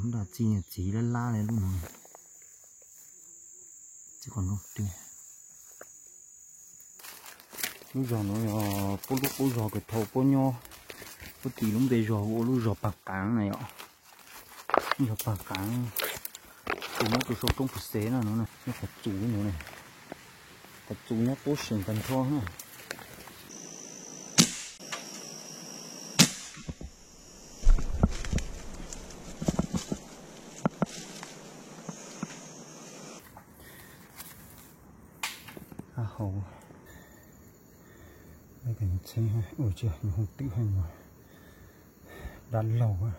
tấm là chỉ là la này luôn rồi chỉ còn không tiền lúc giờ nó bố lúc cái thầu bố nho bố tí lúc đây giờ bố lúc giờ bạc cán này ạ giờ bạc cán tụi nó tụi số trong phải xé là nó này nó phải chú nó này phải chú nhá bố sừng cần thua ha hầu đây cái xem ha ôi chưa nó không tự hành mà đàn lầu à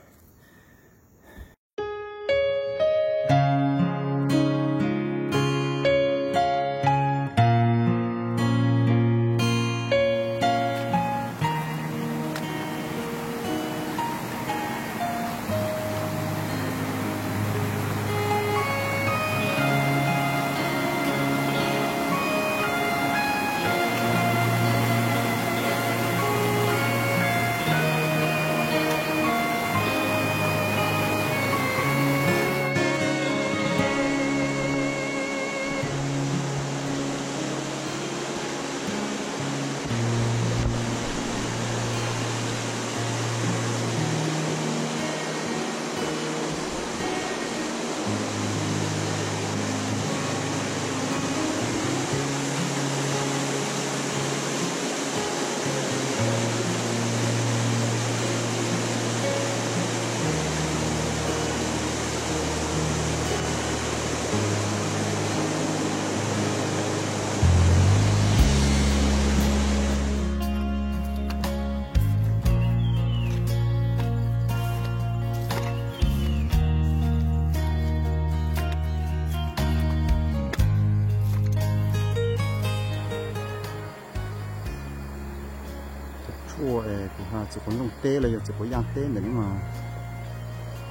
chua của ha chỉ có lông tê là chỉ có giang tê nữa nhưng mà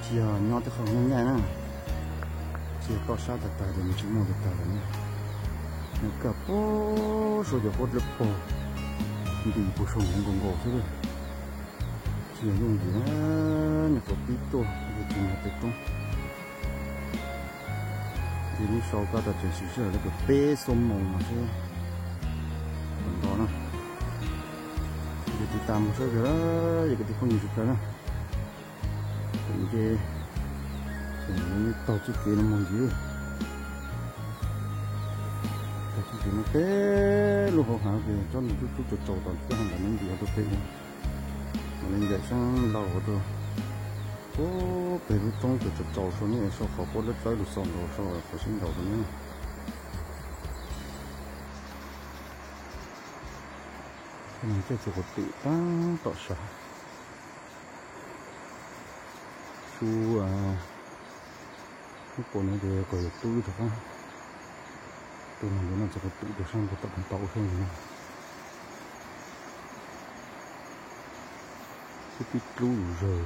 chỉ nhau thì không nhanh nhanh nè chỉ có sao thật tài để mình chỉ mua được tài đấy nó cả bố rồi giờ bố lập bố đi bố sông cũng gồ thế rồi chỉ dùng gì đó nhà có tí to thì chỉ là cái trong thì lúc sau cả ta chỉ sử dụng cái bê sông mông mà chứ còn đó nè thì tạm một số cái đó giờ cái không nhiều chút nữa thì tàu chiếc kia nó mong gì tàu chiếc kia nó té lúc họ hả thì cho nó chút trâu tàu cái hàng này gì họ thấy mà nên vậy sang lâu rồi có về lúc trong cái trâu số này số họ có đất trái được xong rồi sau rồi phải sinh đầu rồi nhá mình cho chủ tự tăng tọt sợ su cái cổ này thì có túi được không túi này nó sẽ có túi được sang cái tập tàu sang này cái túi túi rồi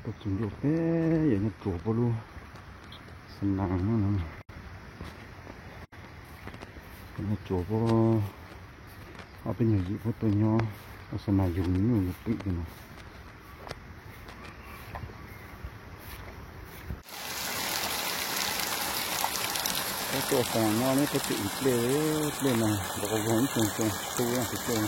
tôi chỉnh được cái vậy nó trộn vào luôn sân nặng nữa nó chỗ có ở bên nhà gì có tôi nhỏ ở sân này dùng những người tự cái này cái chỗ phòng nó nó có tự lên này có vốn trồng tu là tự trồng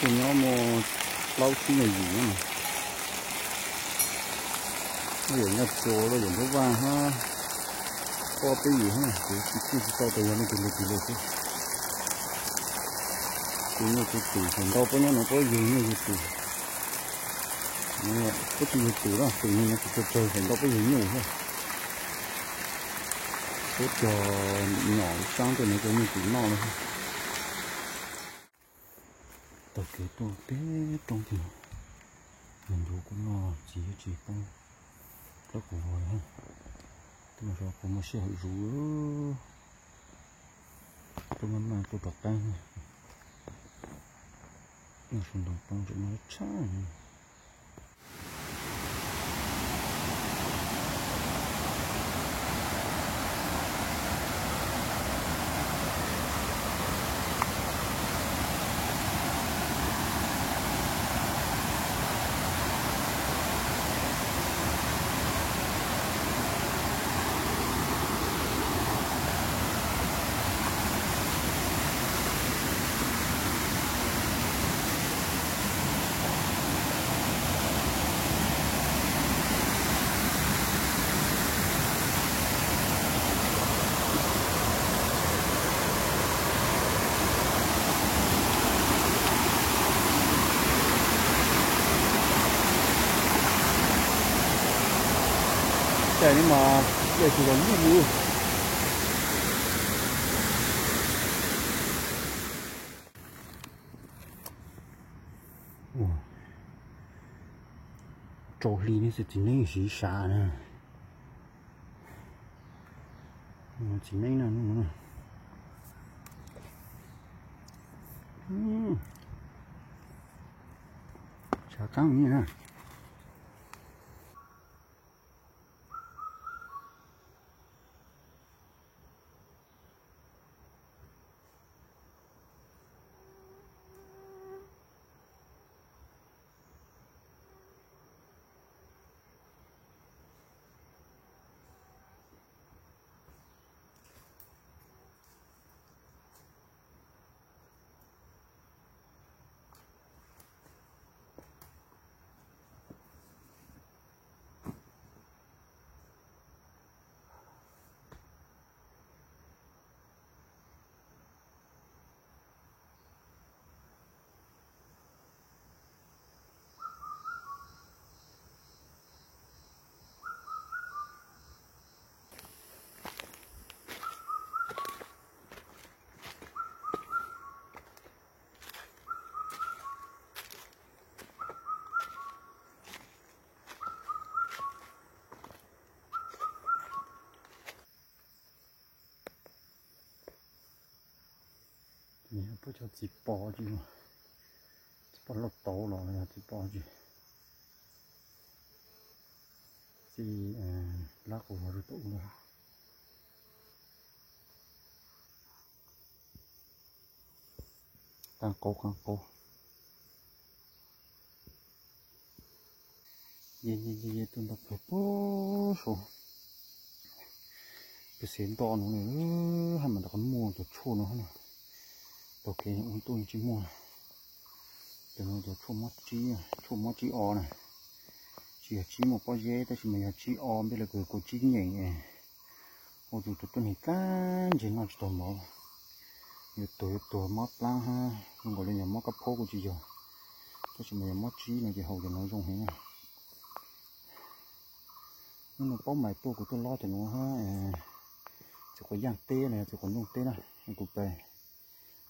thì nó mua lâu khi này gì nữa bây giờ nhập chỗ là dùng cái vàng ha có cái gì ha thì cho tôi nó tìm được chứ cái này cái tủ thành đâu có nó có gì như vậy tủ nó có gì tủ đó tủ này nó chơi thành đâu có gì nhiều ha cái trò nhỏ sang từ này cái như tủ nào này tập cái tô té trong thì mìnhดูcũng lo chỉ không rất của rồi ha tôi mà sao cũng mà sẽ rủ tôi muốn mang tôi bọc tay nó không đồng bông cho nó chánแต่นี่มาเดี๋ยวจะไม่รู้โจลีนี่สิจีนี่สีชานะจีนี่นะนู่นนะชาก้างนี่นะนี่พวกเจ้าจีปอจีมาจีปอเราโตหรอเนี่ยจีปอจีลักหัวเราโตเลยcàng cố ye tôi đọc được bố số cái xén to nó này hay mà nó còn mua được chua nó hả đầu kia ông tôi chỉ mua từ nó được chua mót chi o này chỉ chỉ một bao dê ta chỉ mình chỉ o bây giờ cái cô chỉ nhảy này ô tụi tôi này cá chỉ nó chỉ tôm mỏ nhiều tuổi mót lang ha không gọi là nhà mót cặp phố của chị rồi tôi chỉ mình mót chi này thì hầu giờ nó dùng thế này nhưng mà có máy tôi của tôi lo cho nó ha chỉ có giang tê này chỉ còn dùng tê này cục bè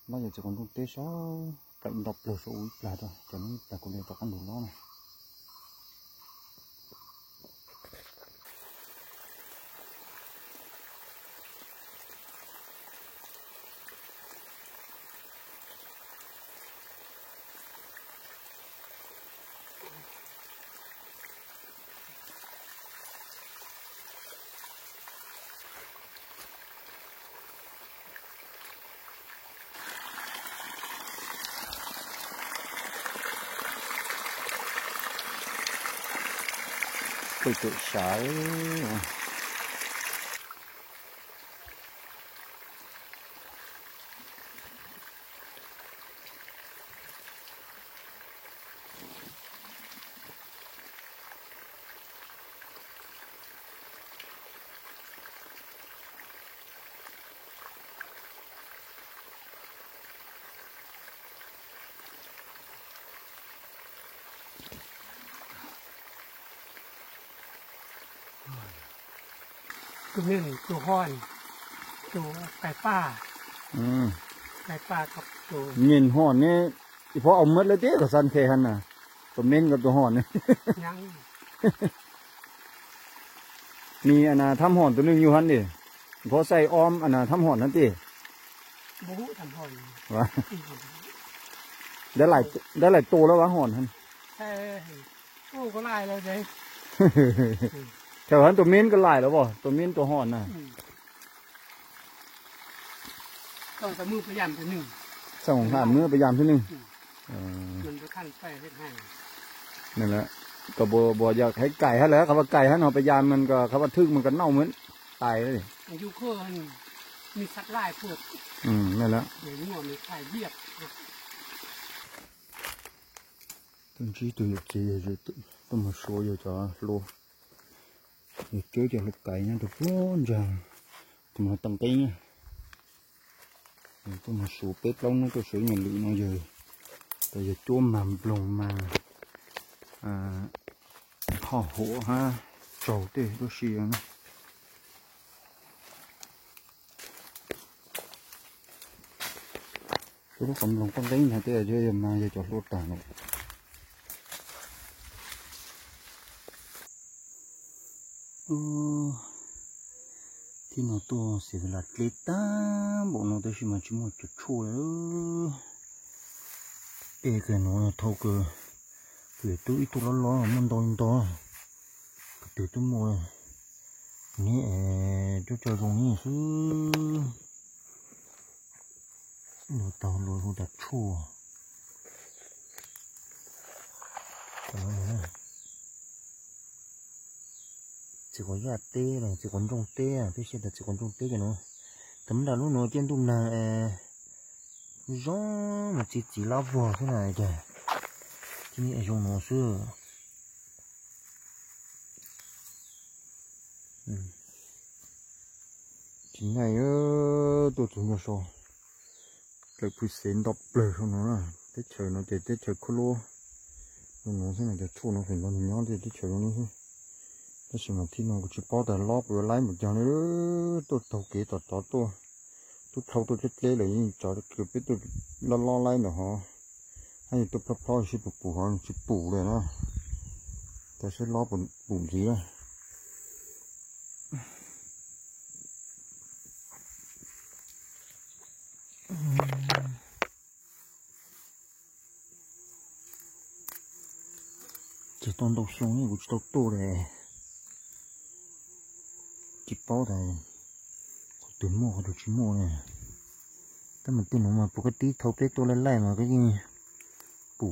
bây giờ chỉ còn dùng tê số cạnh đập lửa số ít là thôi cho nên là con này cho ăn đủ nó này tự sảiตัวนึ่งตัวห้อนตัวไก่ป้าไก่ป้ากับตัวnhìn hònนี่เพราะเอาเม็ดเลยเด้กับซันเคฮันน่ะตัวเม้นกับตัวหอนนี่ยังมีอันน่ะทำหอนตัวนึงอยู่ฮันดิเพราะใส่อ้อมอันน่ะทำหอนนั่นติ bố thầm hòn vâng đã lại tôแล้ววะหอนท่าน ô có lại rồi đấy แถวนั้นตัวมิ้นก็หลายแล้วบ่ตัวมิ้นตัวหอนน่ะ ต้องแต่มือพยายามตัวหนึ่ง ส่งหาเมื่อพยายามที่หนึ่ง มันจะขั้นไปเฮ็ดให้ นั่นแหละก็บ่อยากให้ไก่ฮะแล้วคำว่าไก่ฮะเนาะพยายามมันก็คำว่าทึกมันก็เน่าเหมือนตายเลย อายุเคยมีสัตว์ไล่พวก นั่นแหละ เดี๋ยวนี้มันมีไข่เบียด ต้นชี้ตัวใหญ่จะต้นมาโชว์อยู่จ้าโลเจอจะลูกไก่เนี่ยตัวร้อนจังตัวมาตั้งตีเนี่ยตัวมาสูบเป็ดแล้วnóตัวsấy nhà lụi nó giờตัวจะจุ่มmầm lồng mà họ hổ ha trầu tê đôi xiềng tôi cầm lồngตั้งตีnày tê giờ mà giờ cho lót tàn rồi thì nó to sẽ là lết ta bộ nó tới mà chỉ một chút chua nữa cái nó thâu cái túi tôi lo mình to cái túi tôi mua nè cho dùng như chứ nó tao lo đặt chua chỉ có giá tê này chỉ còn trong tê tôi sẽ đặt chỉ còn trong tê cho nó tấm đá lúc nó trên tôm là gió mà chỉ lao vào thế này kìa chỉ nghĩ dùng nó xưa chỉ này tôi chuẩn bị sao cái phụ sen đập bể cho nó tết trời nó tết trời khô nó thế này để thu nó phải còn nhón thì tết trời nó thôi cái gì mà thì nó chỉ cóแต่รอบvừa lấy một giờ nữa tôi thâu kế tôi thâu tôi chết lấy lại cho cái biết tôi lo lấy nữa hả hay tôi phao chỉ bù hả chỉ bù rồi đó tôi sẽ lo bù gì đó chỉ toàn đầu xuống này chỉ to này chỉ bao này từ mua được chỉ mua nàyแต่มันตีนออกมาปกติเท่าเป็ดตัวไล่ๆมาก็ยิ่งปู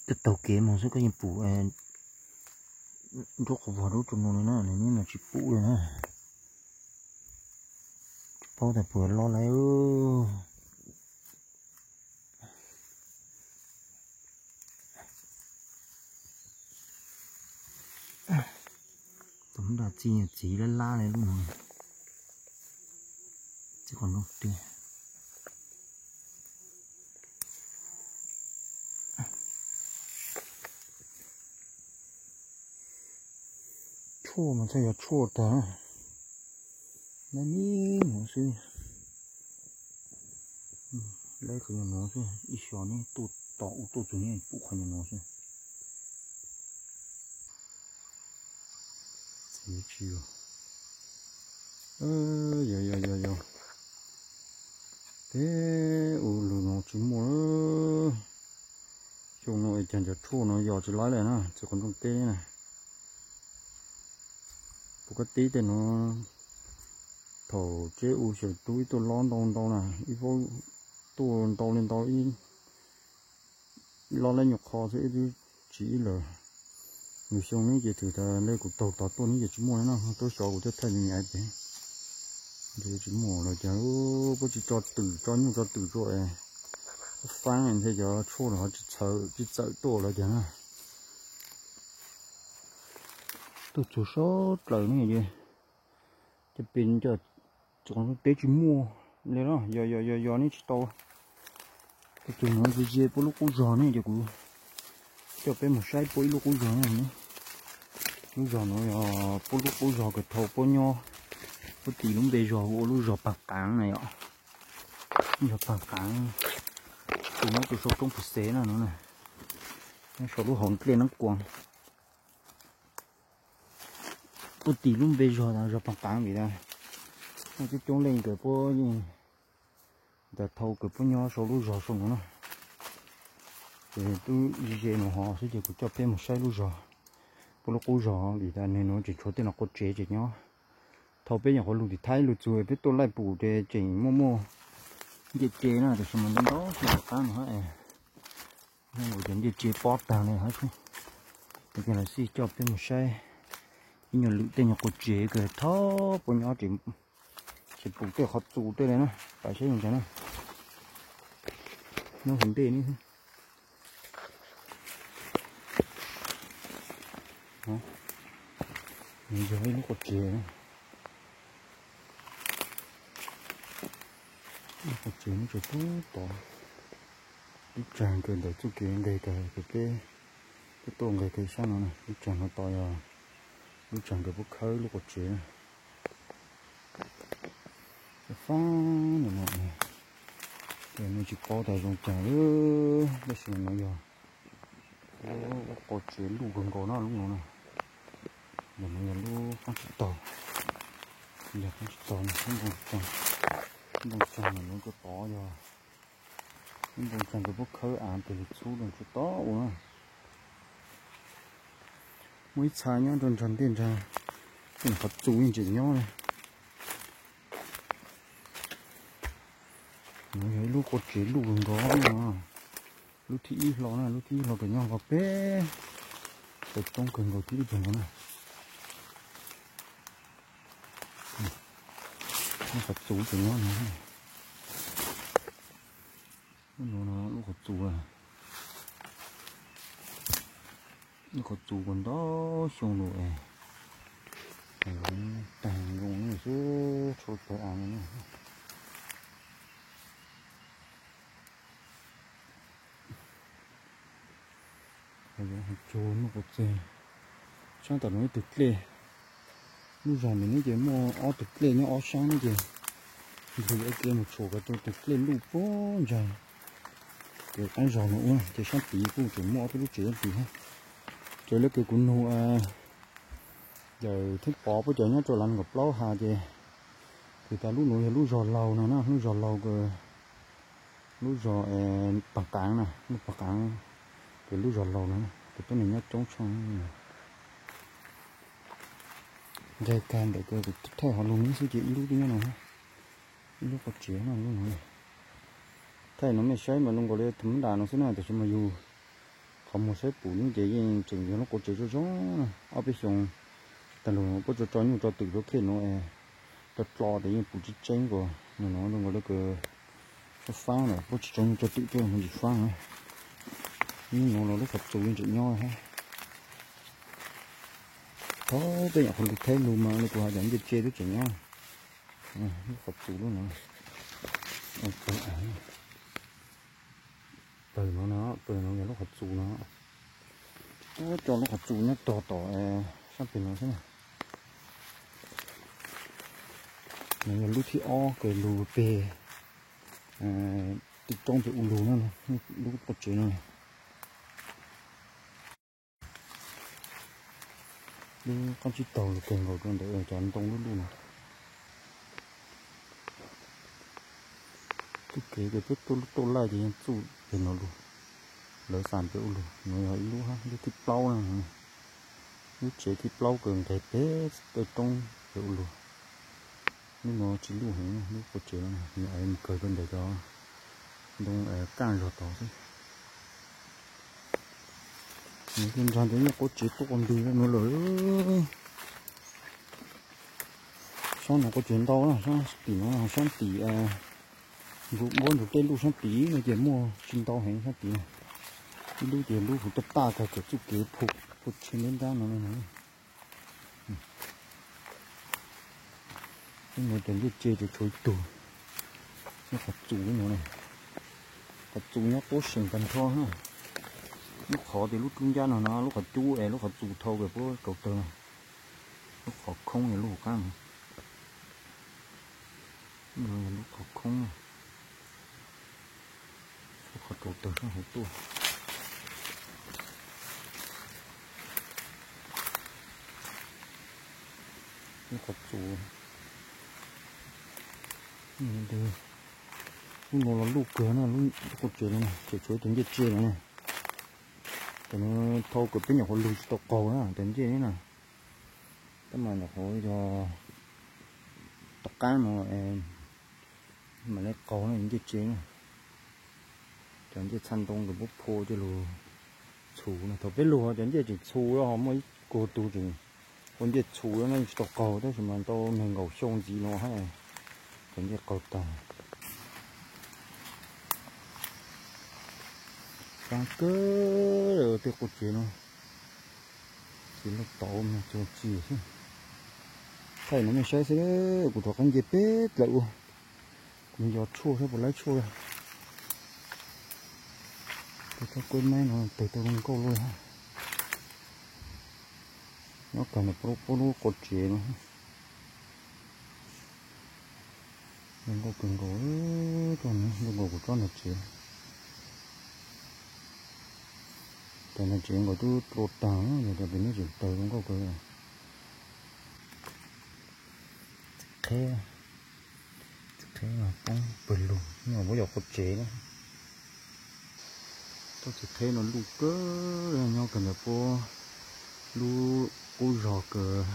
จะเต่าเก๋มันซึ่งก็ยิ่งปูรกหัวรกจนนอนนะนี่มันจิปูเลยนะเป้าแต่ปูล้อไรtấm đá chỉ la này luôn chỉ còn không đi chua mà sao chua ta nó ní nó xí lấy cái nó xí ít xíu này tụt tụt chỗ này bụng cái nó xí dễ chịu giờ thế lù nó chỉ mua chung nó chẳng chặt chua nó giò chỉ lấy lại nè chỉ còn trong tê này một cái tí thì nó thầu chế sợi túi tôi lon to nè ít vô tôi to lên to ít lo lên nhục kho sẽ chỉ là người xong mấy cái từ ta lấy của tàu tôi những cái chỉ mua nó tôi sợ của tôi thay như vậy đấy thì chỉ mua là cháu có chỉ cho từ rồi phán anh thấy cho chua nó chỉ sợ tôi là chả tôi chủ số lời này gì cho pin cho còn tế chỉ mua lên đó giờ này chỉ to cái chuyện nó gì bố lúc cũng giò này cho bé một sai bố lúc cũng giò này nữa lúc giò nó bố lúc cũng giò cái thầu bố nho bố tí lúc về giò bố lúc giò bạc cán này ạ giò bạc cán tụi nó tụi số trong phụ xế nào nữa này cái số lúc hồn lên nó quăng bố tí lúc về giò là giò bạc cán vậy đây nó chỉ trốn lên cái bố gì để thâu cái bố nhỏ số lúa giò xuống nó thì tôi về nó họ sẽ chỉ có cho thêm một sai lúa giò bố nó cố giò thì ta nên nó chỉ cho tên là có chế chỉ nhỏ thâu bây giờ họ lúa thì thay lúa rồi biết tôi lại bù để chỉnh mua cái chế nó thì xong mình đó thì ta nữa nên một điểm chế bóp tàng này hết không cái này sẽ cho thêm một sai nhiều lúa tên là có chế cái thâu bố nhỏ chỉ bù cái họ trụ đây này nó phải xây như thế này nó vấn đề nữa đó mình giờ nó có chè nữa nó có chè nó chỉ tốt to cái tràng cái để chú kia cái tôn cái sao nó này cái tràng nó to à cái tràng cái bút khơi nó có chè cái phá này rồi mình chỉ có tại trong trà nữa cái gì nó giờ có chuyện lu gần cổ nó lúc nào này giờ mình lu con chít tàu giờ con chít tàu này không còn trăng này nó có to giờ không còn trăng cái bốc khơi án từ lịch xuống là chút to quá mấy trái nhá tròn tiền ra cái này chú ý chỉ nhau này nó thấy lúc có chế lúc gần đó mà lúc thì lo này lúc thì lo cái nhau vào bé để trong cần vào tí được này nó phải chú cái nhau này nó lúc có chú à lúc có chú còn đó xong rồi tàng dùng này chứ chốt cái án này bây giờ trốn một cái sáng tao nói thực lệ lúc giờ mình nói chuyện mua ó thực lệ nhá ó sáng nói chuyện rồi cái kia một số cái tôi thực lệ lúc phố dài cái ăn giò nữa thì sáng tí cũng chỉ mua cái lúc chỉ tí ha rồi lấy cái cuốn nô giờ thích bỏ với chợ nhá cho làm ngập lấu hà chứ thì ta lúc nổi lúc giò lầu này nó lúc giò lầu cái lúc giò bạc cảng này lúc bạc cảng cái lúc giò lầu này cái này nhá trống xong dây can để cái thay họ luôn những sự kiện lúc như nào lúc có chuyện nào luôn này thay nó mới xoáy mà nó có để thấm đà nó sẽ này thì mà dù không một xoáy phủ những cái gì chừng nó có chế cho gió ở bên sông ta luôn có cho nhiều cho từ cái nó cho lo để phủ chỉ tránh của nó luôn có cái phá này có chỉ tránh cho tự cho mình chỉ phá này nhưng nó phải chú ý chuyện nhau ha có bây giờ không được thêm luôn mà nó cũng dẫn dịch chơi đó chuyện nhau nó phải chú luôn nè từ nó phải chú nó cho nó phải chú nó to sắp từ nó thế này này lúc thì o cái lù bề từ trong thì u lù nó lúc có chuyện này con chít tàu là kèm vào con để ở tròn tông luôn này cái tôi lại thì chú thì nó luôn lỡ sàn cái luôn người hỏi luôn ha cái thịt plau này cái chế thịt plau cường cái bé từ trong cái luôn nhưng nó chỉ luôn hình nó có chế này người em cười bên để cho đông càng rồi tỏ chứ những con thấy nó có chế tốt còn đi nó lỡ sao nó có chuyện to là sao tỷ nó sao tỷ vụ bốn được tên lúc sao tỷ người chỉ mua xin to hay sao tỷ cái lúc tiền lúc của ta cả cái chút kế phục trên đến ra nó này cái người tiền chơi thì chối tù nó phải chủ cái nó này phải chủ nó cố sinh cần thua ha lúc khó thì lúc trung gian nó lúc khó chú lúc khó chủ thâu cái bố cầu tơ lúc khó không thì lúc khó căng lúc khó không lúc khó cầu tơ không phải tu lúc khó chủ Được. Nó là lúc cửa nó lúc cột chữ này chữ chuối tiếng việt chia này cho nó thâu cái bên nhà họ lùi tộc cầu đó tiếng gì đấy nè cái mà nhà họ cho tộc cá mà lấy cầu này những cái chuyện này tiếng gì chăn đông cái bút phô cho lù chủ này thầu biết lù tiếng gì chỉ chủ đó họ mới cố tu chừng còn gì chủ nó tộc cầu đó thì mà tao mình ngầu sông gì nó hay tiếng gì cầu tàu càng cơ rồi tiếc cột chuyện nó chỉ nó tổ mà cho chi thấy nó mới sai thế của thằng con dẹp bết lại luôn mình giọt chua thế một lấy chua tôi quên mấy nó từ từ không câu luôn ha nó cần là pro cột chuyện nó mình có cần gỗ còn nó gỗ của con là chuyện tại là chuyện của tôi trộn tảng rồi cho bên nó chuyển tới không có cái thế mà con bự luôn nhưng mà bây giờ cột chế đó tôi chỉ thấy nó lú cơ nhau cần là cô lú cô giò cờ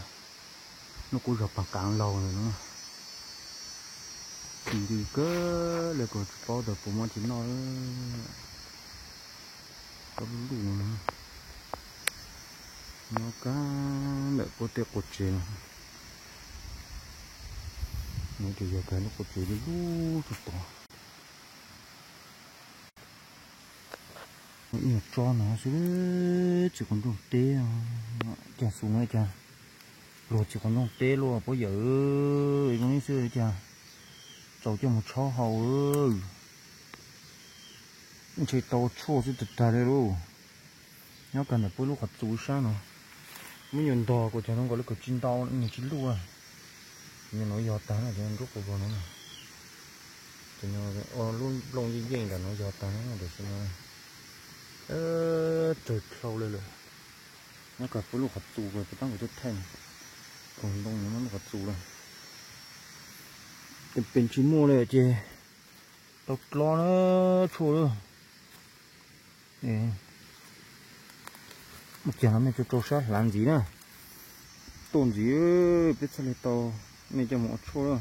nó cô giò bằng cạn lâu rồi nữa thì đi cơ lại còn bao giờ phụ mẫu chỉ nói có lú nữa nó cá lại có tiệc cột chế nó chỉ giờ cái nó cột chế đi lú thật to nó nhiều cho nó chỉ còn dùng té chả xuống hay chả rồi chỉ còn dùng té luôn bây giờ nó như xưa chả trâu cho một chó hầu ơi chơi tàu chua chứ thật ta đây luôn nó cần là bữa lúc gặp chú sao nó mấy nhân to của cháu nó gọi là cái chín tàu nó chín luôn à nhưng nó giọt tán là cho nên rút của nó nè cho nên luôn lông gì gì là nó giọt tán nó để cho nó trời sâu lên rồi nó cả bữa lúc gặp chú rồi cái tăng của tôi thay còn lông nó gặp chú rồiเป็นชิ้นโม่เลยเจตกล้อนะชัวร์นี่มันจะทำให้จะโตช้าหลังจีนะต้นจีเป็นสลิดโตไม่จะหมดชัวร์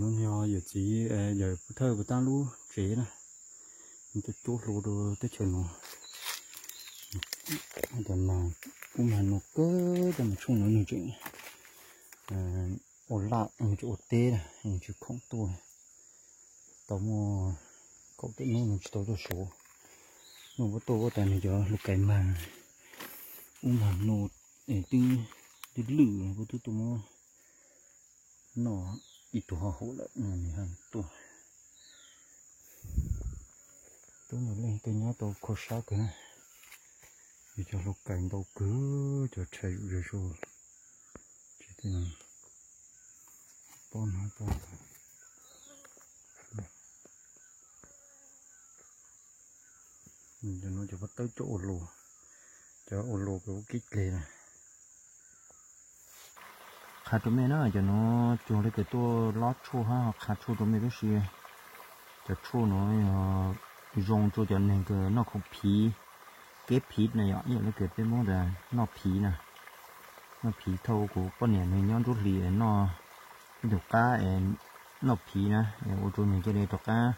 nó nhỏ giờ chỉ giờ thơ của ta lú chế nè mìnhจะchốt lú đồ tới chừng nó giờ mà cũng là nó cơ giờ mà chung nó nhiều chuyện ổn lạ mình chỗ tê này mình chỉ không tuổi tao mua cậu tự nhiên mình chỉ tao cho số nó có tôi có tài này cho lúc cái mà cũng là nó để từ lử của tôi mua nó ít tuổi họ hỗ lợi này hàng tuổi tôi nói lên tôi nhớ tôi có sao cái này thì cho lúc cảnh đâu cứ cho chạy rồi rồi chỉ thế này bon cho nó cho bắt tới chỗ ổ lô cho ổ lô cái kích lên này khá tụi mình nó cho nó cho cáiตัวlót chua ha khá chua tụi mình cái gì cho chua nó dùng cho nên cái nó không phí cái phí này ạ như là cái bên món là nó phí nè nó phí thâu của con này mình nhón rút lì nó được cá nó phí nè ô tô mình cho đây được cá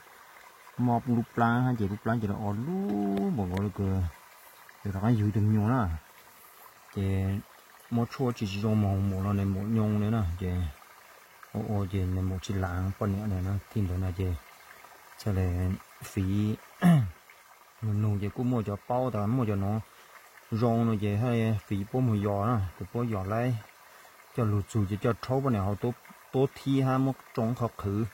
mọc lúp lá hay chỉ lúp lá chỉ là ở lú một gọi là cái cái dưới từng nhiều nè thì một chua chỉ dùng một là này một nhung nữa nè thì ô thì này một chỉ láng con này nó tìm được là gì cho là phí nụ thì cũng mua cho bao đó mua cho nó rong nó gì hay phí bố mùi giò nè thì bố giò lấy cho lụt dù chỉ cho trâu bên này họ tốt thi ha một trong học khử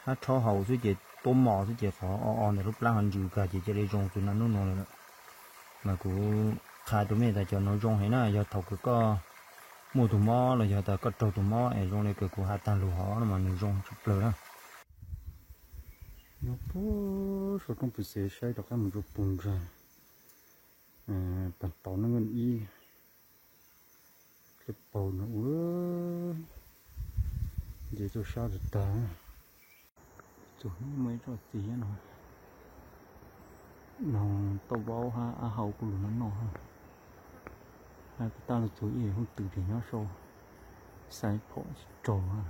ha trâu hậu chứ gì tôm mò chứ gì họ này lúc lá hành dừa cả chỉ cho đi rong tụi nó nữa mà cũng khai tụi mình là cho nó rong hay nè giờ thầu cứ có mua tụ mò là giờ ta có trâu tụ mò ấy trong này cái của hai tan lúa họ mà mình trong chụp lửa đó nó bố số trong bị xé sai được cái mình chụp bùn ra bản tàu nó ngân y cái bầu nó ứa để cho sao được ta chỗ nó mấy trò tí nó tàu bao ha hậu của nó ha hai cái ta là chỗ gì không từ thì nó sâu sai phổ trổ ha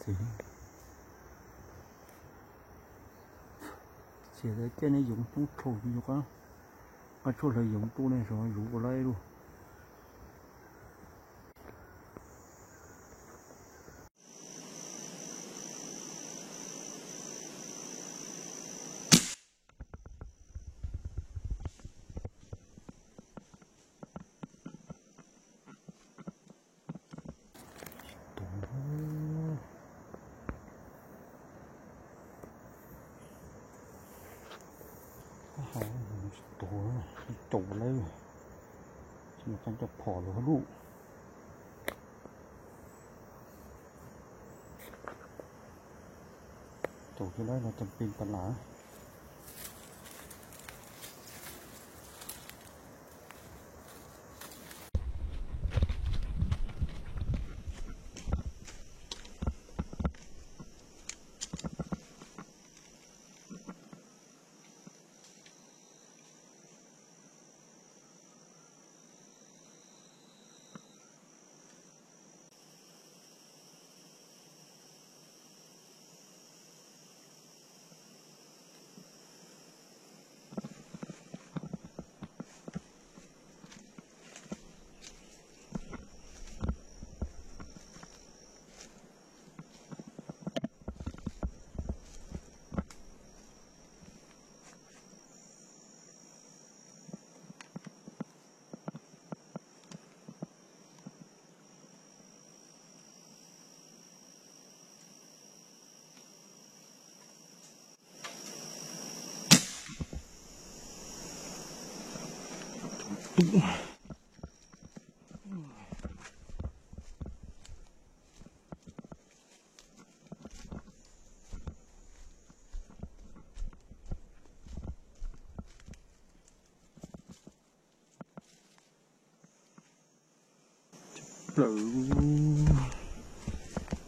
gì chỉ là cái này dùng tu trổ nhiều quá à chỗ là dùng tu này rồi rủ vào đây luôn trụ lấy chỉ một cho phỏ lúa đủ trụ cái đấy là chăm pin tận lá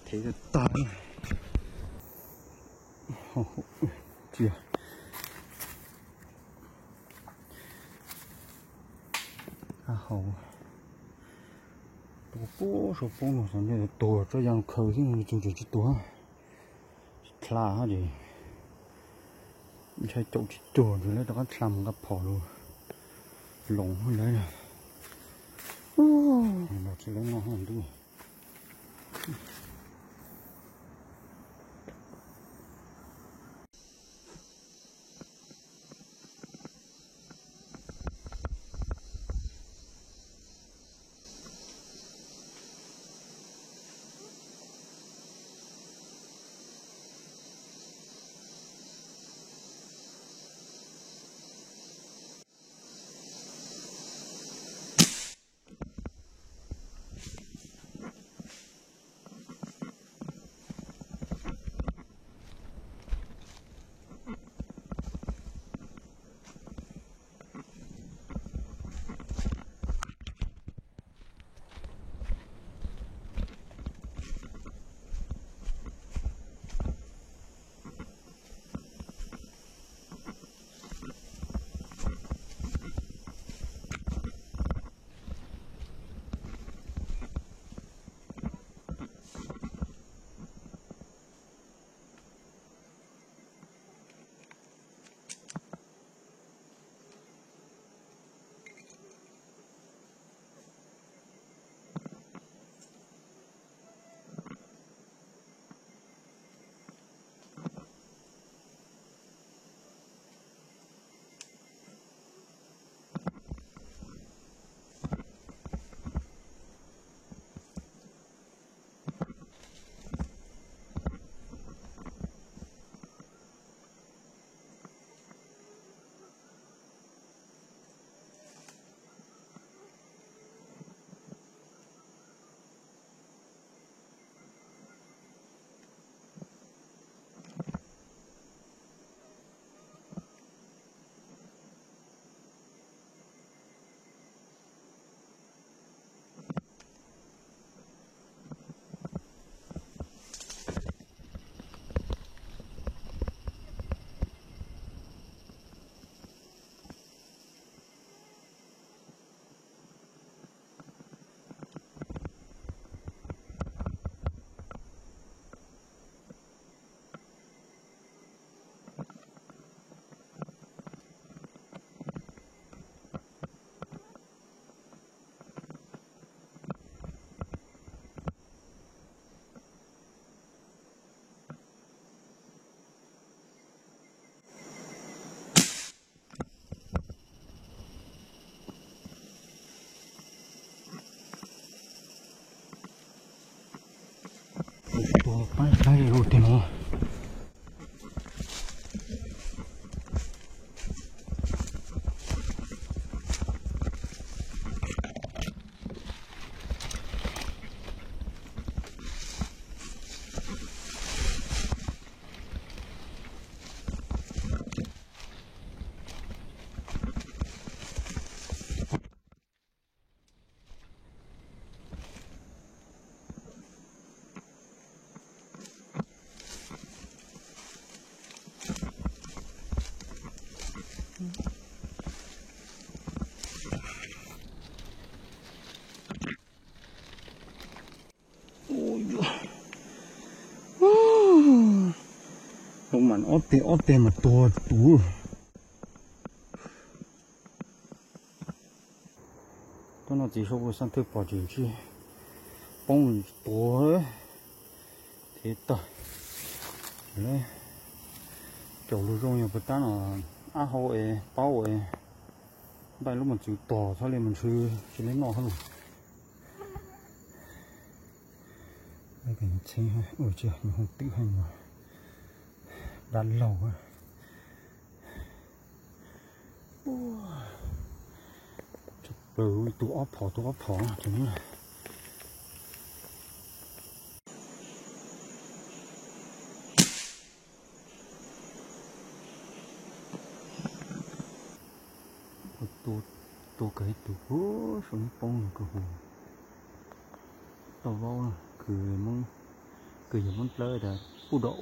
thế là ta chưa hầu tổ bố số bố nó sản như tổ cho yang khơi chứ mình chung chỉ tổ khla hả gìใช้chỗ chỉ tổ rồi lấy đó làm cái phò luôn lồng đấy nè nó chỉ lấy ngon hơn thôi tua bay bay rồi tiền nó lông màn ót tê mà to tú tôi nói chỉ số của sang thức bỏ chuyện chi bông to thế tờ đấy kiểu lưu rong nhiều bữa ta nó á hậu ấy bao ấy bài lúc mình chịu tỏ thôi lên mình chỉ lấy nọ hơn đây cái chơi hay ở chưa mình không tự hành mà đàn lẩu à chụp bự tụ ốp phỏ cho nên là tụ cái tụ xuống bông cái hồ tàu vô nè cười mong chơi là phụ độ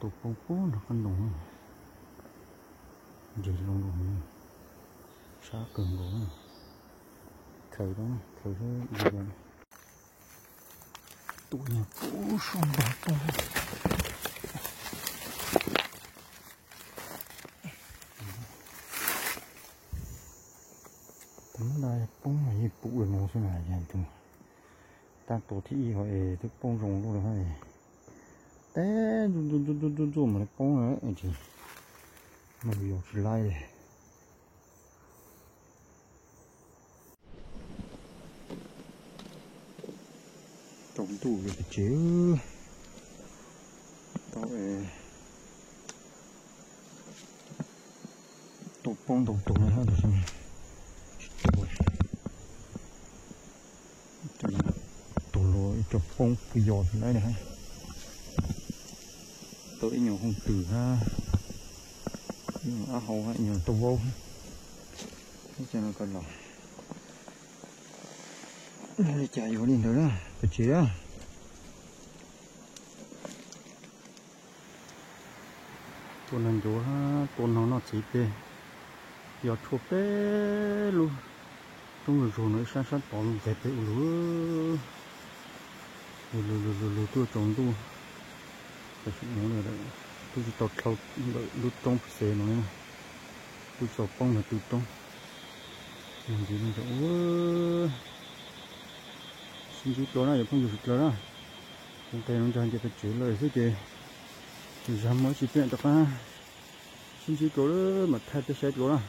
tụ bông phố nó con đồng gì lông đồng xá cường gỗ này khởi đó khởi thế gì vậy tụ nhà phố xuống bạc bông đây bông này phụ được nó thế này vậy chung ta tổ thị gọi thức bông rồng luôn rồi hay té run mà bông nữa chị mà bị giọt lại tổng tụ về cái chế tao tổ bông tổ này hơn rồi tổ lối chụp phong cái giọt đây này tới nhiều không từ ha á hầu hay nhiều tô vô cho nó còn lỏng đây chạy vô đi nữa đó cái chế tuần này chỗ tuần nó chỉ tê giờ chụp bé luôn trong rồi nó sát bỏ luôn cái tê lúa tôi trồng tôi cái sự nó này đấy tôi chỉ tọt thâu lúa trong xe nó này tôi chọc bông là từ trong làm gì bây giờ xin chú đó này không được rồi đó trong tay nó cho phải chửi lời thế kì thì ra mới chỉ chuyện được ha xin chú đó mà thay cái xe chỗ đó